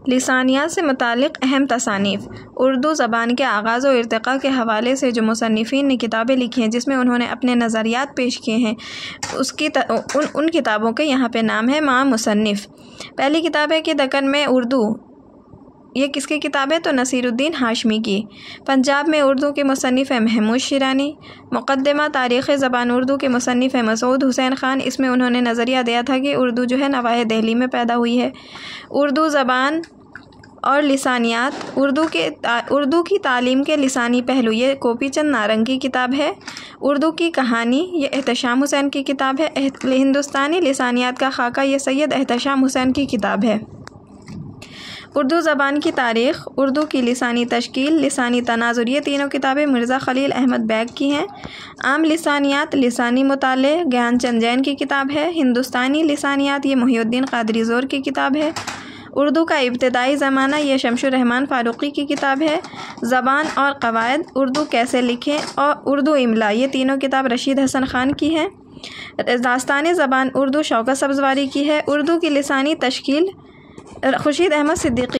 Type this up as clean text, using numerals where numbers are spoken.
लिसानियात से मुतालिक अहम तसानीफ़। उर्दू ज़बान के आगाज़ और इर्तिक़ा के हवाले से जो मुसन्निफ़ीन ने किताबें लिखी हैं जिसमें उन्होंने अपने नज़रियात पेश किए हैं उन किताबों के यहाँ पे नाम है मां मुसन्निफ़। पहली किताब है कि दक्कन में उर्दू। ये किसकी किताब है? तो नसीरुद्दीन हाशमी की। पंजाब में उर्दू के मुसन्निफ़ है महमूद शिरानी। मुक़द्दिमा तारीख़ ज़बान उर्दू के मुसन्निफ़ है मसूद हुसैन ख़ान। इसमें उन्होंने नज़रिया दिया था कि उर्दू जो है नवाए दिल्ली में पैदा हुई है। उर्दू ज़बान और लिसानियात, उर्दू की तालीम के लिसानी पहलू, ये गोपी चंद नारंग की किताब है। उर्दू की कहानी, ये एहतशाम हुसैन की किताब है। हिंदुस्तानी लिसानियात का खाका, ये सैयद एहतशाम हुसैन की किताब है। उर्दू ज़बान की तारीख़, उर्दू की लिसानी तश्कील, लिसानी तनाज़ुर, ये तीनों किताबें मिर्ज़ा ख़लील अहमद बैग की हैं। आम लिसानियात, लिसानी मुताले, ज्ञानचंद जैन की किताब है। हिंदुस्तानी लिसानियात, ये मुहिउद्दीन क़ादरी ज़ोर की किताब है। उर्दू का इब्तिदाई ज़माना, ये शमशुर रहमान फ़ारूक़ी की किताब है। ज़बान और क़वायद, उर्दू कैसे लिखें और उर्दू इमला, ये तीनों किताब रशीद हसन ख़ान की हैं। दास्तान ज़बान उर्दू शौकत सब्ज़वारी की है। उर्दू की लिसानी तश्कील खुर्शीद अहमद सिद्दीक़ी